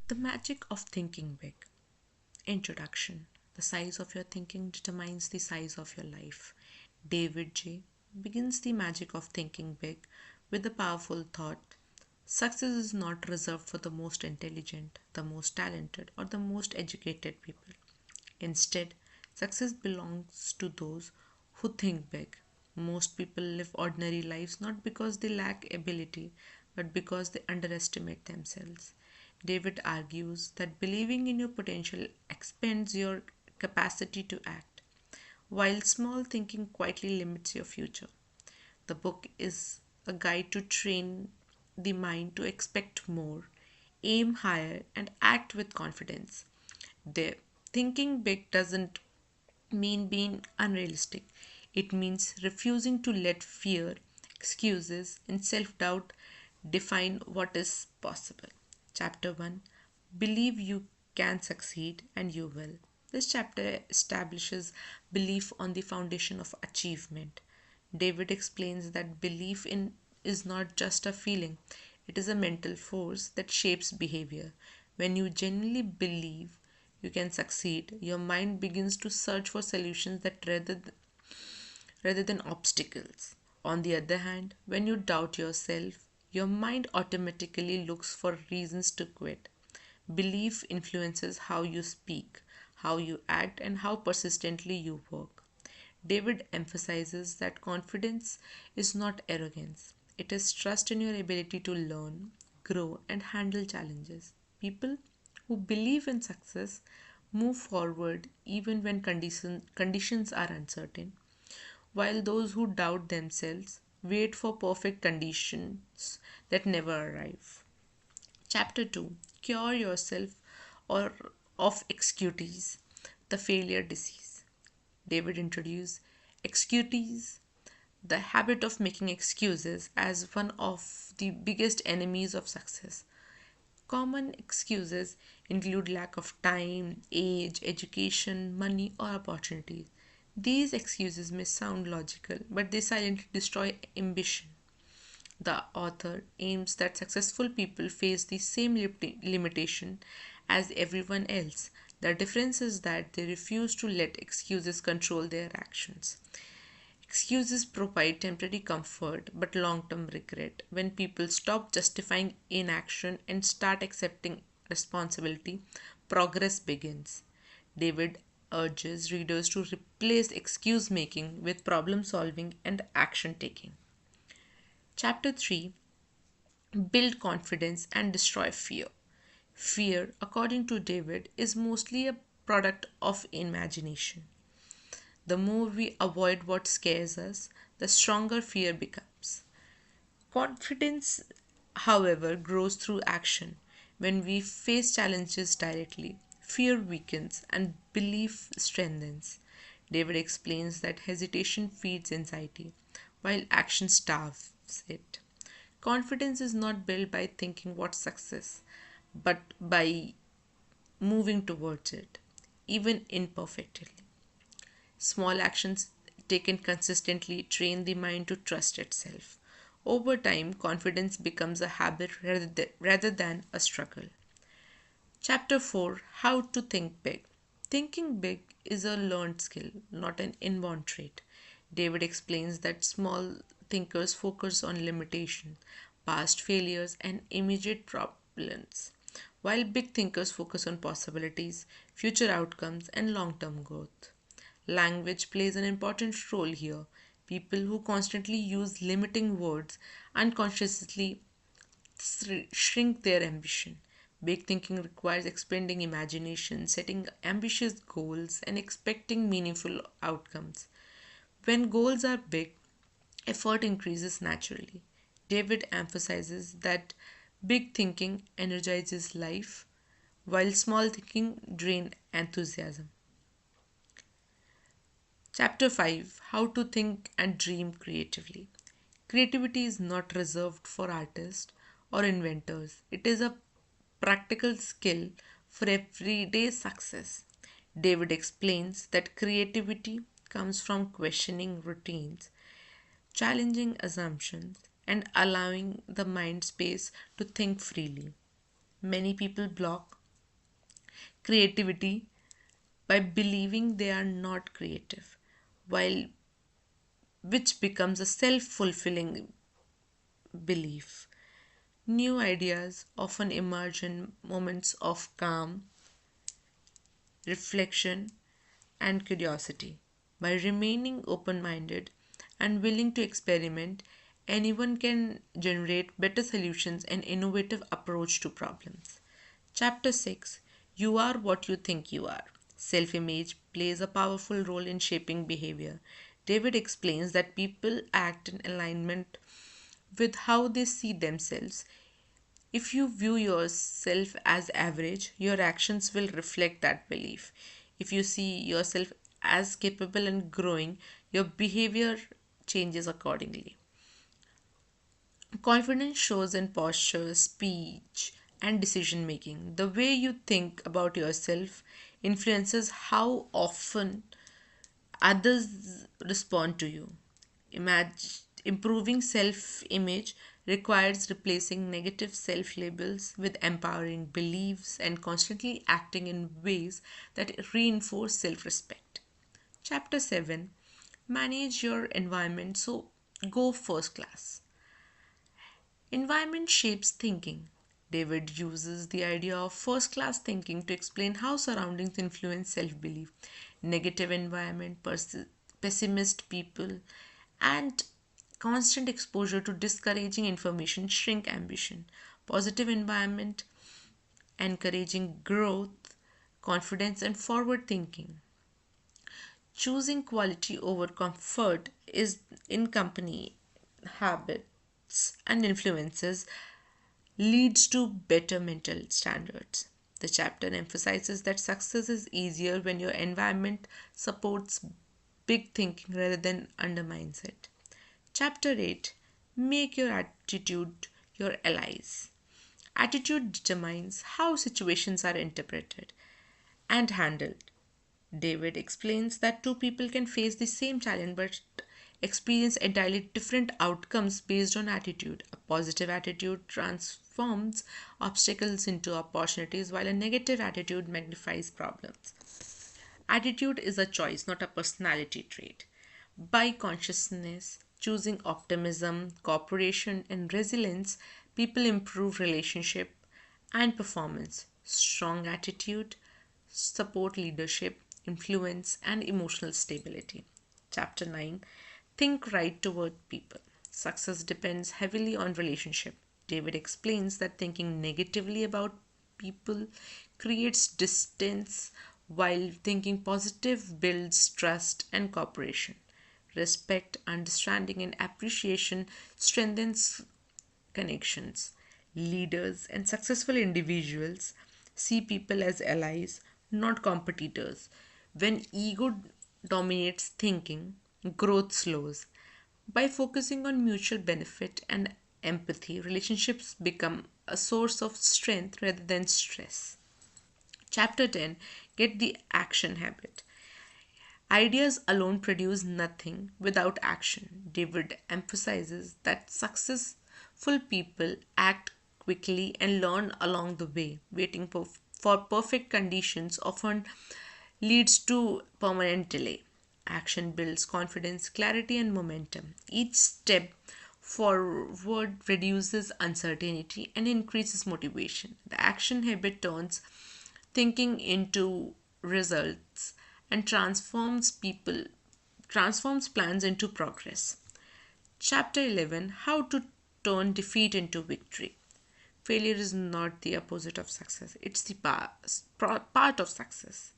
The magic of thinking big. Introduction. The size of your thinking determines the size of your life. David J. begins the magic of thinking big with the powerful thought: success is not reserved for the most intelligent, the most talented, or the most educated people. Instead, success belongs to those who think big. Most people live ordinary lives not because they lack ability, but because they underestimate themselves. David argues that believing in your potential expands your capacity to act, while small thinking quietly limits your future. The book is a guide to train the mind to expect more, aim higher, and act with confidence. There, thinking big doesn't mean being unrealistic. It means refusing to let fear, excuses, and self doubt define what is possible. Chapter 1: Believe you can succeed and you will. This chapter establishes belief on the foundation of achievement. David explains that belief in is not just a feeling, it is a mental force that shapes behavior. When you genuinely believe you can succeed, your mind begins to search for solutions that rather than obstacles. On the other hand, when you doubt yourself, your mind automatically looks for reasons to quit. Belief influences how you speak, how you act, and how persistently you work. David emphasizes that confidence is not arrogance, it is trust in your ability to learn, grow, and handle challenges. People who believe in success move forward even when conditions are uncertain, while those who doubt themselves wait for perfect conditions that never arrive. Chapter 2: Cure Yourself or of Excuses, the Failure Disease. David introduced excuses, the habit of making excuses, as one of the biggest enemies of success. Common excuses include lack of time, age, education, money, or opportunities. These excuses may sound logical, but they silently destroy ambition. The author aims that successful people face the same limitation as everyone else. The difference is that they refuse to let excuses control their actions. Excuses provide temporary comfort but long term regret. When people stop justifying inaction and start accepting responsibility, progress begins. David urges readers to replace excuse making with problem solving and action taking. Chapter 3: Build confidence and destroy fear. Fear, according to David, is mostly a product of imagination. The more we avoid what scares us, the stronger fear becomes. Confidence, however, grows through action. When we face challenges directly, fear weakens and belief strengthens. David explains that hesitation feeds anxiety, while action starves it. Confidence is not built by thinking what success, but by moving towards it, even imperfectly. Small actions taken consistently train the mind to trust itself. Over time, confidence becomes a habit rather than a struggle. Chapter 4: How to Think Big. Thinking big is a learned skill, not an inborn trait. David explains that small thinkers focus on limitation, past failures, and immediate problems, while big thinkers focus on possibilities, future outcomes, and long term growth. Language plays an important role here. People who constantly use limiting words unconsciously shrink their ambition. Big thinking requires expanding imagination, setting ambitious goals, and expecting meaningful outcomes. When goals are big, effort increases naturally. David emphasizes that big thinking energizes life, while small thinking drains enthusiasm. Chapter 5: How to Think and Dream Creatively. Creativity is not reserved for artists or inventors, it is a practical skill for everyday success. David explains that creativity comes from questioning routines, challenging assumptions, and allowing the mind space to think freely. Many people block creativity by believing they are not creative, while which becomes a self-fulfilling belief. New ideas often emerge in moments of calm, reflection, and curiosity. By remaining open minded and willing to experiment, anyone can generate better solutions and innovative approach to problems. Chapter 6: You are what you think you are. Self image plays a powerful role in shaping behavior. David explains that people act in alignment with how they see themselves. If you view yourself as average, your actions will reflect that belief. If you see yourself as capable and growing, your behavior changes accordingly. Confidence shows in posture, speech, and decision making. The way you think about yourself influences how often others respond to you. Improving self image requires replacing negative self labels with empowering beliefs and constantly acting in ways that reinforce self respect. Chapter 7: Manage your environment so go first class. Environment shapes thinking. David uses the idea of first class thinking to explain how surroundings influence self belief. Negative environment, pessimist people, and constant exposure to discouraging information shrink ambition. Positive environment, encouraging growth, confidence, and forward thinking. Choosing quality over comfort is in company habits and influences leads to better mental standards. The chapter emphasizes that success is easier when your environment supports big thinking rather than undermines it. Chapter 8: Make your attitude your allies. Attitude determines how situations are interpreted and handled. David explains that two people can face the same challenge but experience entirely different outcomes based on attitude. A positive attitude transforms obstacles into opportunities, while a negative attitude magnifies problems. Attitude is a choice, not a personality trait. By consciousness, choosing optimism, cooperation, and resilience, people improve relationship and performance. Strong attitude support leadership, influence, and emotional stability. Chapter 9: Think right toward people. Success depends heavily on relationship. David explains that thinking negatively about people creates distance, while thinking positive builds trust and cooperation. Respect, understanding, and appreciation strengthens connections. Leaders and successful individuals see people as allies, not competitors. When ego dominates thinking, growth slows. By focusing on mutual benefit and empathy, relationships become a source of strength rather than stress. Chapter 10: Get the action habit. Ideas alone produce nothing without action. David emphasizes that successful people act quickly and learn along the way. Waiting for perfect conditions often leads to permanent delay. Action builds confidence, clarity, and momentum. Each step forward reduces uncertainty and increases motivation. The action habit turns thinking into results and transforms plans into progress. Chapter 11: How to turn defeat into victory. Failure is not the opposite of success, it's the part of success.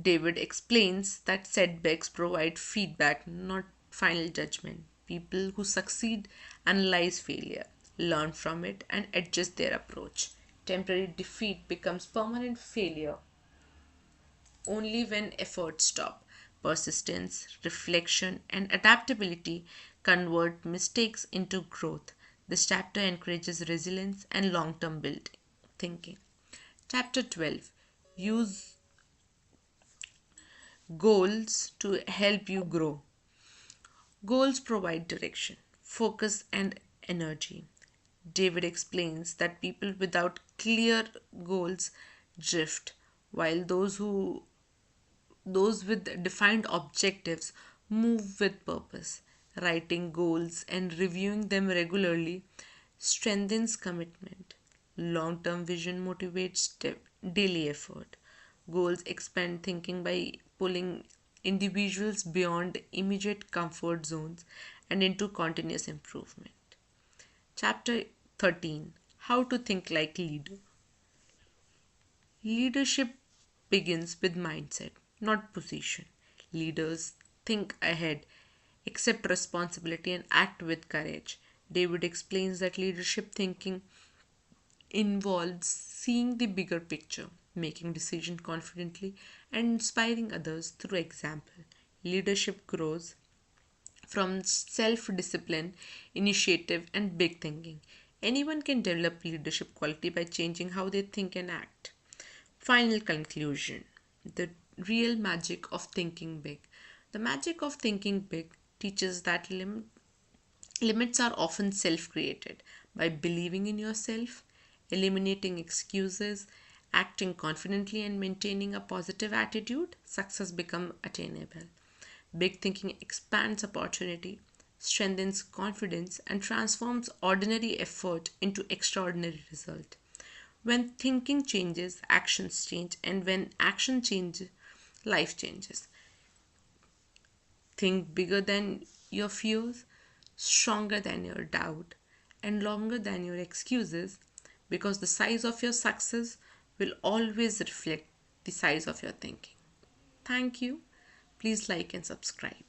David explains that setbacks provide feedback, not final judgment. People who succeed analyze failure, learn from it, and adjust their approach. Temporary defeat becomes permanent failure only when efforts stop. Persistence, reflection, and adaptability convert mistakes into growth. This chapter encourages resilience and long term building thinking. Chapter 12: Use goals to help you grow. Goals provide direction, focus, and energy. David explains that people without clear goals drift, while those with defined objectives move with purpose. Writing goals and reviewing them regularly strengthens commitment. Long term vision motivates daily effort. Goals expand thinking by pulling individuals beyond immediate comfort zones and into continuous improvement. Chapter 13, How to Think Like Leader. Leadership begins with mindset, not position. Leaders think ahead, accept responsibility, and act with courage. David explains that leadership thinking involves seeing the bigger picture, making decisions confidently, and inspiring others through example. Leadership grows from self discipline, initiative, and big thinking. Anyone can develop leadership quality by changing how they think and act. Final conclusion, the real magic of thinking big. The magic of thinking big teaches that limits are often self created. By believing in yourself, eliminating excuses, acting confidently, and maintaining a positive attitude, success becomes attainable. Big thinking expands opportunity, strengthens confidence, and transforms ordinary effort into extraordinary result. When thinking changes, actions change, and when action changes, life changes. Think bigger than your fears, stronger than your doubt, and longer than your excuses, because the size of your success will always reflect the size of your thinking. Thank you. Please like and subscribe.